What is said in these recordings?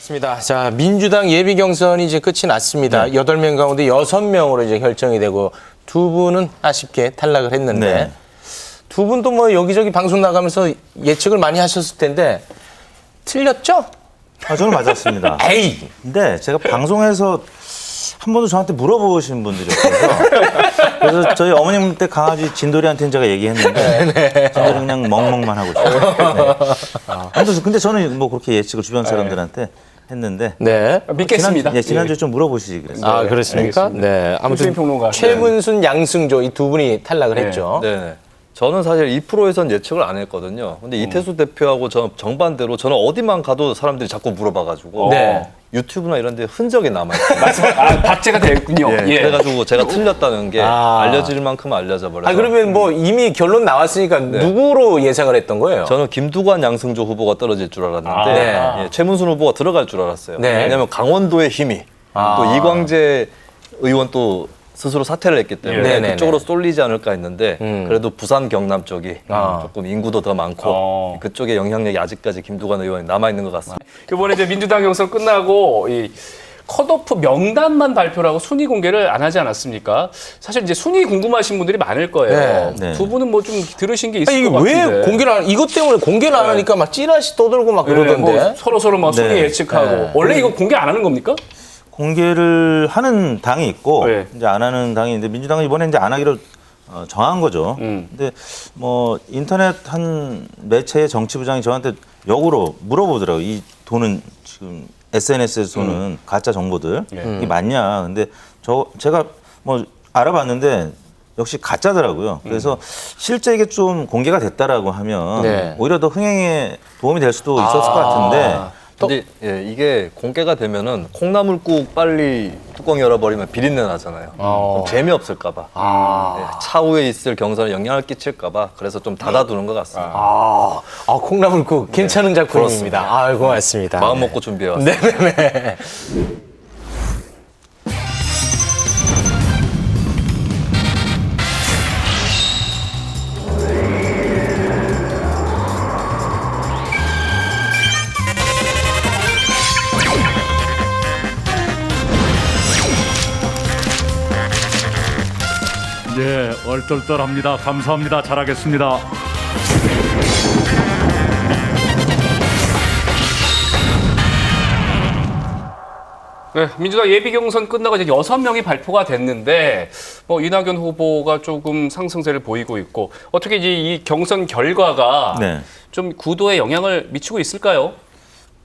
맞습니다. 자, 민주당 예비 경선이 이제 끝이 났습니다. 네. 8명 가운데 6명으로 이제 결정이 되고 두 분은 아쉽게 탈락을 했는데 네. 두 분도 뭐 여기저기 방송 나가면서 예측을 많이 하셨을 텐데 틀렸죠? 저는 맞았습니다. 에이! 근데 제가 방송에서 한 번도 저한테 물어보신 분들이 없어서 그래서 저희 어머님 때 강아지 진돌이한테는 제가 얘기했는데 진돌이 그냥 멍멍만 하고 있어요. 근데 저는 뭐 그렇게 예측을 주변 사람들한테 했는데 네. 믿겠습니다. 지난주에 좀 물어보시지 그랬어요. 아, 그렇습니까? 알겠습니다. 네. 아무튼 김수민 평론가. 최문순, 양승조 이 두 분이 탈락을 네. 했죠. 네. 저는 사실 2%에선 예측을 안 했거든요. 근데 이태수 대표하고 정반대로 저는 어디만 가도 사람들이 자꾸 물어봐가지고 네. 유튜브나 이런 데 흔적이 남아있어요. 아, 박제가 됐군요. 예, 예. 그래가지고 제가 틀렸다는 게 아. 알려질 만큼 알려져 버려서. 아, 그러면 뭐 이미 결론 나왔으니까 누구로 예상을 했던 거예요? 저는 김두관, 양승조 후보가 떨어질 줄 알았는데 네. 예, 최문순 후보가 들어갈 줄 알았어요. 네. 왜냐하면 강원도의 힘이 또 이광재 의원 또 스스로 사퇴를 했기 때문에 네네네. 그쪽으로 쏠리지 않을까 했는데 그래도 부산 경남 쪽이 조금 인구도 더 많고 그쪽에 영향력이 아직까지 김두관 의원이 남아있는 것 같습니다. 이번에 이제 민주당 경선 끝나고 이 컷오프 명단만 발표를 하고 순위 공개를 안 하지 않았습니까? 사실 이제 순위 궁금하신 분들이 많을 거예요. 네. 두 분은 뭐 좀 들으신 게 있을 아니, 이게 것 같은데. 왜 공개를 안, 이것 때문에 공개를 안 하니까 막 찌라시 떠들고 막 네, 그러던데. 뭐 서로 막 순위 네. 예측하고. 네. 원래 이거 공개 안 하는 겁니까? 공개를 하는 당이 있고 네. 이제 안 하는 당이 있는데 민주당은 이번에 이제 안 하기로 정한 거죠. 근데 뭐 인터넷 한 매체의 정치부장이 저한테 역으로 물어보더라고요. 이 돈은 지금 SNS에서 쏘는 가짜 정보들 이게 맞냐? 근데 제가 뭐 알아봤는데 역시 가짜더라고요. 그래서 실제 이게 좀 공개가 됐다라고 하면 네. 오히려 더 흥행에 도움이 될 수도 있었을 것 같은데 근데 예, 이게 공개가 되면은 콩나물국 빨리 뚜껑 열어버리면 비린내 나잖아요. 그럼 재미없을까봐. 예, 차후에 있을 경선에 영향을 끼칠까봐 그래서 좀 닫아두는 것 같습니다. 콩나물국 괜찮은 작품입니다. 아, 고맙습니다. 마음 먹고 준비해왔습니다. 네네네. 예, 얼떨떨합니다. 감사합니다. 잘하겠습니다. 네, 민주당 예비 경선 끝나고 이제 6명이 발표가 됐는데 뭐 이낙연 후보가 조금 상승세를 보이고 있고 어떻게 이제 이 경선 결과가 네. 좀 구도에 영향을 미치고 있을까요?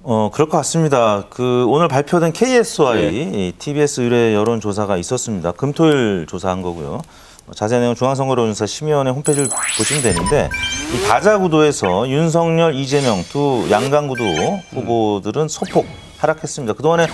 그럴 것 같습니다. 오늘 발표된 KSI TBS 의뢰 여론조사가 있었습니다. 금토일 조사한 거고요. 자세한 내용은 중앙선거론조사 심의원회 홈페이지를 보시면 되는데 이 다자 구도에서 윤석열, 이재명 두 양강 구도 후보들은 소폭 하락했습니다. 그동안에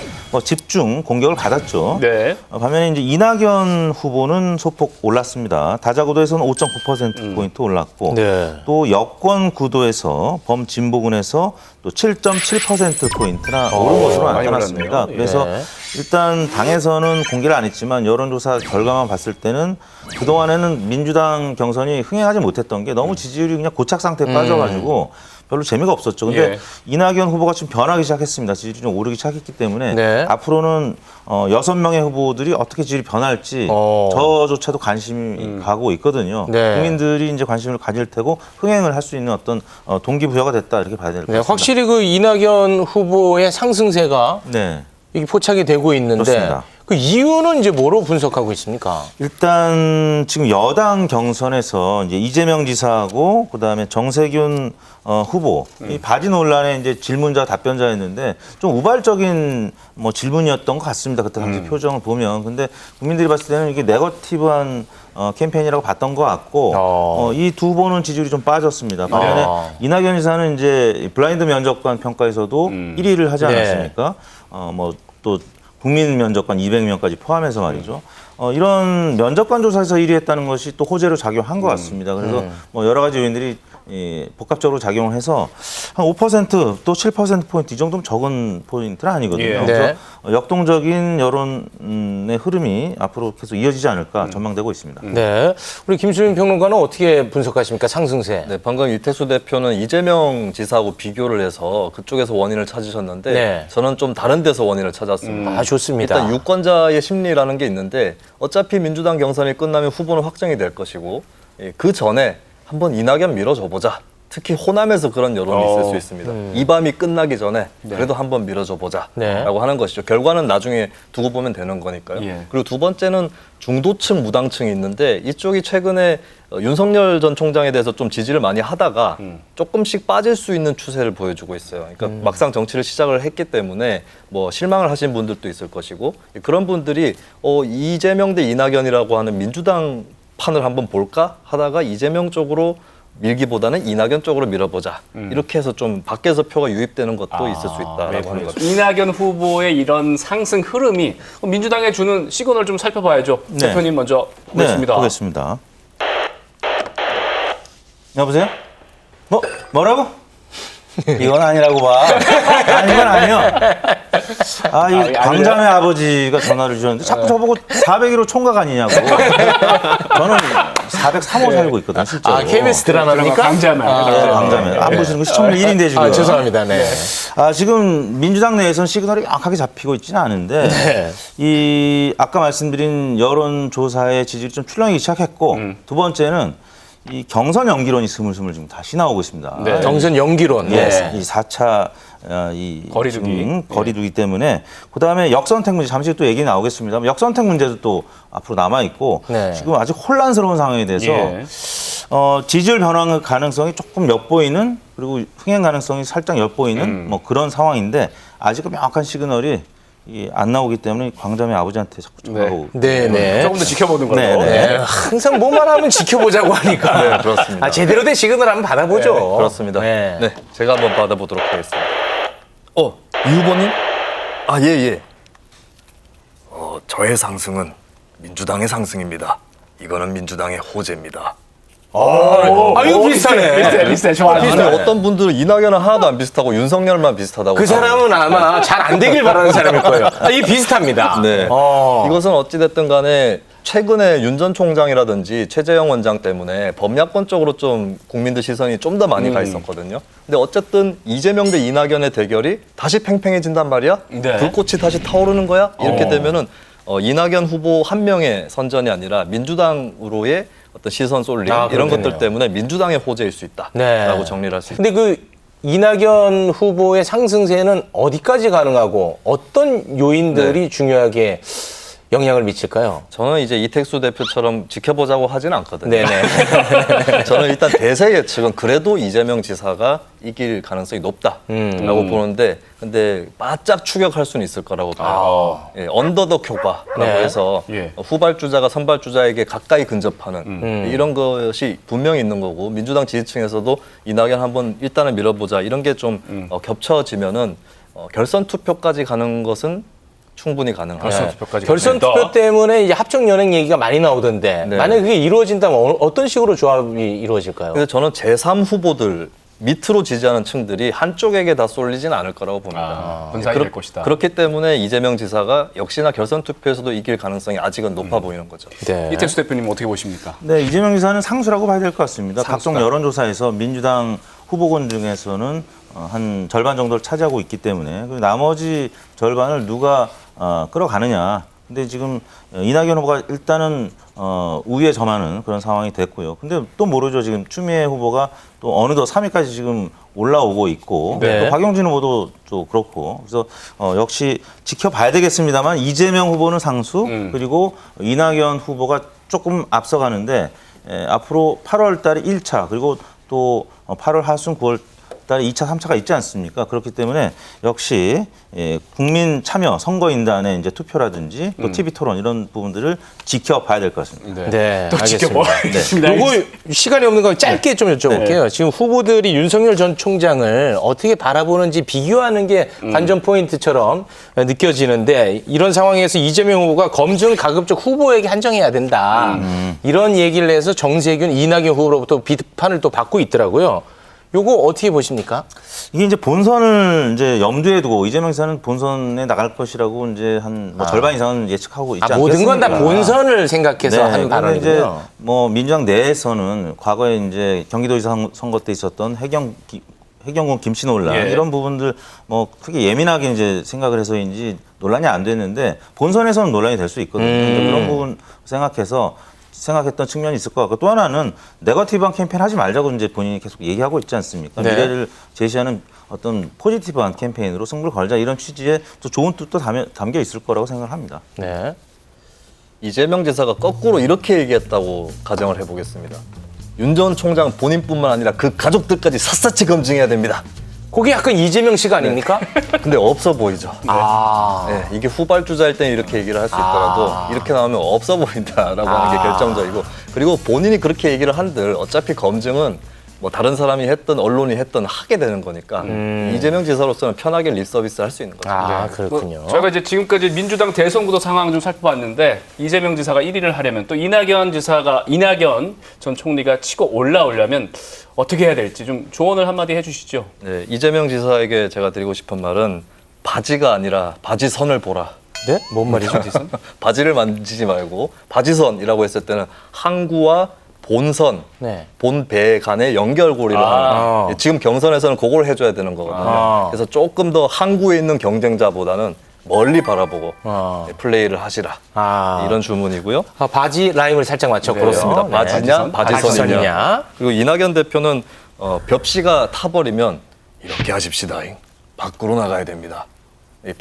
집중 공격을 받았죠. 네. 반면에 이제 이낙연 후보는 소폭 올랐습니다. 다자 구도에서는 5.9%포인트 올랐고 네. 또 여권 구도에서 범진보군에서 또 7.7%포인트나 오른 것으로 많이 나타났습니다. 올랐네요. 그래서 예. 일단 당에서는 공개를 안 했지만 여론조사 결과만 봤을 때는 그동안에는 민주당 경선이 흥행하지 못했던 게 너무 지지율이 그냥 고착 상태에 빠져가지고 별로 재미가 없었죠. 근데 예. 이낙연 후보가 지금 변하기 시작했습니다. 지지율이 좀 오르기 시작했기 때문에 네. 앞으로는 6명의 후보들이 어떻게 지지율이 변할지 저조차도 관심이 가고 있거든요. 네. 국민들이 이제 관심을 가질 테고 흥행을 할 수 있는 어떤 동기부여가 됐다 이렇게 봐야 될 것 네, 같습니다. 확실히 그 이낙연 후보의 상승세가 네. 이게 포착이 되고 있는데 그렇습니다. 그 이유는 이제 뭐로 분석하고 있습니까? 일단 지금 여당 경선에서 이제 이재명 지사하고 그다음에 정세균 후보 이 바지 논란에 이제 질문자 답변자였는데 좀 우발적인 질문이었던 것 같습니다. 그때 당시 표정을 보면 근데 국민들이 봤을 때는 이게 네거티브한 캠페인이라고 봤던 것 같고 이 두 후보는 지지율이 좀 빠졌습니다. 반면에 이낙연 지사는 이제 블라인드 면접관 평가에서도 1위를 하지 않았습니까? 또 국민 면접관 200명까지 포함해서 말이죠. 이런 면접관 조사에서 1위 했다는 것이 또 호재로 작용한 것 같습니다. 그래서 여러 가지 요인들이 복합적으로 작용을 해서 한 5%또 7%포인트 이 정도면 적은 포인트는 아니거든요. 예. 그래서 네. 역동적인 여론의 흐름이 앞으로 계속 이어지지 않을까 전망되고 있습니다. 네. 우리 김수민 평론가는 어떻게 분석하십니까? 상승세. 네, 방금 이택수 대표는 이재명 지사하고 비교를 해서 그쪽에서 원인을 찾으셨는데 네. 저는 좀 다른 데서 원인을 찾았습니다. 아, 좋습니다. 일단 유권자의 심리라는 게 있는데 어차피 민주당 경선이 끝나면 후보는 확정이 될 것이고 그 전에 한번 이낙연 밀어줘 보자. 특히 호남에서 그런 여론이 있을 수 있습니다. 이 밤이 끝나기 전에 그래도 한번 밀어줘 보자라고 네. 하는 것이죠. 결과는 나중에 두고 보면 되는 거니까요. 예. 그리고 두 번째는 중도층, 무당층이 있는데 이쪽이 최근에 윤석열 전 총장에 대해서 좀 지지를 많이 하다가 조금씩 빠질 수 있는 추세를 보여주고 있어요. 그러니까 막상 정치를 시작을 했기 때문에 뭐 실망을 하신 분들도 있을 것이고 그런 분들이 이재명 대 이낙연이라고 하는 민주당 판을 한번 볼까 하다가 이재명 쪽으로 밀기보다는 이낙연 쪽으로 밀어보자. 이렇게 해서 좀 밖에서 표가 유입되는 것도 있을 수 있다라고 하는 거죠. 이낙연 후보의 이런 상승 흐름이 민주당에 주는 시그널 좀 살펴봐야죠. 네. 대표님 먼저 보겠습니다. 네, 보겠습니다. 여보세요? 뭐라고? 이건 아니라고 봐. 아니, 이건 아니요. 이 강자매 아버지가 전화를 주셨는데 자꾸 저보고 401호 총각 아니냐고. 저는 403호 살고 있거든요, 실제로. 아, KBS 드라마입니까? 강자매. 강자매. 안 보시는 거 시청률 1인데 지금. 아, 죄송합니다. 네. 지금 민주당 내에서는 시그널이 명확하게 잡히고 있지는 않은데 이 아까 말씀드린 여론조사의 지지율이 좀 출렁이기 시작했고 두 번째는 이 경선 연기론이 스물스물 지금 다시 나오고 있습니다. 네. 경선 연기론. 네. 이 4차 거리두기. 지금 거리두기 때문에 그다음에 역선택 문제 잠시 또 얘기 나오겠습니다만 역선택 문제도 또 앞으로 남아 있고 네. 지금 아직 혼란스러운 상황에 대해서 예. 지지율 변화 가능성이 조금 엿보이는 그리고 흥행 가능성이 살짝 엿보이는 뭐 그런 상황인데 아직은 명확한 시그널이 안 나오기 때문에 광자매 아버지한테 자꾸 전화가 네. 조금 더 지켜보는 걸로. 네, 네. 네. 항상 뭐만 하면 지켜보자고 하니까. 네, 그렇습니다. 제대로 된 시그널 한번 받아보죠. 네, 그렇습니다. 네. 네, 제가 한번 받아보도록 하겠습니다. 이 후보님? 예. 저의 상승은 민주당의 상승입니다. 이거는 민주당의 호재입니다. 이거 비슷하네. 비슷해. 좋아요. 근데 어떤 분들은 이낙연은 하나도 안 비슷하고 윤석열만 비슷하다고. 그 사람은 아마 잘 안 되길 바라는 사람일 거예요. 이 비슷합니다. 네. 이것은 어찌됐든 간에 최근에 윤 전 총장이라든지 최재형 원장 때문에 범야권 쪽으로 좀 국민들 시선이 좀 더 많이 가 있었거든요. 근데 어쨌든 이재명 대 이낙연의 대결이 다시 팽팽해진단 말이야? 네. 불꽃이 다시 타오르는 거야? 이렇게 되면은 이낙연 후보 한 명의 선전이 아니라 민주당으로의 어떤 시선 쏠림 이런 그렇겠네요. 것들 때문에 민주당의 호재일 수 있다라고 네. 정리를 할 수 있습니다. 근데 그 이낙연 후보의 상승세는 어디까지 가능하고 어떤 요인들이 중요하게 영향을 미칠까요? 저는 이제 이택수 대표처럼 지켜보자고 하지는 않거든요. 네네. 저는 일단 대세 예측은 그래도 이재명 지사가 이길 가능성이 높다라고 보는데 근데 바짝 추격할 수는 있을 거라고 봐요. 언더덕 효과라고 네. 해서 예. 후발주자가 선발주자에게 가까이 근접하는 이런 것이 분명히 있는 거고 민주당 지지층에서도 이낙연 한번 일단은 밀어보자 이런 게 좀 겹쳐지면은 결선 투표까지 가는 것은 충분히 가능하다. 결선 투표까지 결선 가능하다. 투표 때문에 이제 합정 연행 얘기가 많이 나오던데 네. 만약에 그게 이루어진다면 어떤 식으로 조합이 이루어질까요? 근데 저는 제3 후보들 밑으로 지지하는 층들이 한쪽에게 다 쏠리지는 않을 거라고 봅니다. 분산이 될 것이다. 그렇기 때문에 이재명 지사가 역시나 결선 투표에서도 이길 가능성이 아직은 높아 보이는 거죠. 네. 이택수 대표님 어떻게 보십니까? 네, 이재명 지사는 상수라고 봐야 될 것 같습니다. 각종 여론조사에서 민주당 후보군 중에서는 한 절반 정도를 차지하고 있기 때문에 그리고 나머지 절반을 누가 끌어가느냐. 근데 지금 이낙연 후보가 일단은 우위에 점하는 그런 상황이 됐고요. 근데 또 모르죠. 지금 추미애 후보가 또 어느덧 3위까지 지금 올라오고 있고 네. 또 박용진 후보도 또 그렇고 그래서 역시 지켜봐야 되겠습니다만 이재명 후보는 상수 그리고 이낙연 후보가 조금 앞서가는데 앞으로 8월 달에 1차 그리고 또 8월 하순 9월 달에 2차, 3차가 있지 않습니까? 그렇기 때문에 역시 국민 참여 선거인단의 이제 투표라든지 또 TV 토론 이런 부분들을 지켜봐야 될 것 같습니다. 네, 또 지켜보겠습니다. 요거 시간이 없는 거 짧게 좀 여쭤볼게요. 지금 후보들이 윤석열 전 총장을 어떻게 바라보는지 비교하는 게 관전 포인트처럼 느껴지는데 이런 상황에서 이재명 후보가 검증 가급적 후보에게 한정해야 된다. 이런 얘기를 해서 정세균, 이낙연 후보로부터 비판을 또 받고 있더라고요. 요거 어떻게 보십니까? 이게 이제 본선을 이제 염두에 두고 이재명 지사는 본선에 나갈 것이라고 이제 한 뭐 절반 이상은 예측하고 있지 않겠습니까? 모든 건 다 본선을 생각해서 하는 그런데 이제 발언이군요. 뭐 민주당 내에서는 과거에 이제 경기도지사 선거 때 있었던 해경군 김씨 논란 예. 이런 부분들 뭐 크게 예민하게 이제 생각을 해서인지 논란이 안 됐는데 본선에서는 논란이 될 수 있거든요. 그런 부분 생각했던 측면이 있을 것 같고 또 하나는 네거티브한 캠페인 하지 말자고 이제 본인이 계속 얘기하고 있지 않습니까? 네. 미래를 제시하는 어떤 포지티브한 캠페인으로 승부를 걸자 이런 취지의 또 좋은 뜻도 담겨 있을 거라고 생각을 합니다. 네. 이재명 지사가 거꾸로 이렇게 얘기했다고 가정을 해보겠습니다. 윤 전 총장 본인뿐만 아니라 그 가족들까지 샅샅이 검증해야 됩니다. 그게 약간 이재명 씨가 아닙니까? 근데 없어 보이죠. 아. 네, 이게 후발주자일 때는 이렇게 얘기를 할 수 있더라도 이렇게 나오면 없어 보인다라고 하는 게 결정적이고 그리고 본인이 그렇게 얘기를 한들 어차피 검증은 뭐 다른 사람이 했든 언론이 했든 하게 되는 거니까 이재명 지사로서는 편하게 립서비스 할 수 있는 거죠. 아, 그렇군요. 저희가 이제 지금까지 민주당 대선 구도 상황 좀 살펴봤는데 이재명 지사가 1위를 하려면 또 이낙연 전 총리가 치고 올라오려면 어떻게 해야 될지 좀 조언을 한마디 해주시죠. 네, 이재명 지사에게 제가 드리고 싶은 말은 바지가 아니라 바지선을 보라. 네? 뭔 말이죠? 바지를 만지지 말고 바지선이라고 했을 때는 항구와 본선, 네. 본배 간의 연결고리를 아. 하는 지금 경선에서는 그걸 해줘야 되는 거거든요. 아. 그래서 조금 더 항구에 있는 경쟁자보다는 멀리 바라보고 아. 플레이를 하시라. 아. 이런 주문이고요. 아, 바지 라임을 살짝 맞췄고요. 그렇습니다. 네. 바지냐, 바지선이냐. 바지선이냐. 그리고 이낙연 대표는 벽시가 타버리면 이렇게 하십시다잉. 밖으로 나가야 됩니다. 이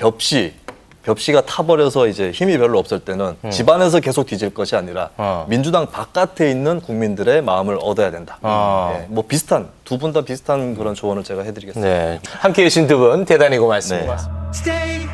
벽시가 타버려서 이제 힘이 별로 없을 때는 집안에서 계속 뒤질 것이 아니라 민주당 바깥에 있는 국민들의 마음을 얻어야 된다. 예, 뭐 두 분 다 비슷한 그런 조언을 제가 해드리겠습니다. 네. 함께 해주신 두 분 대단히 고맙습니다. 네. Stay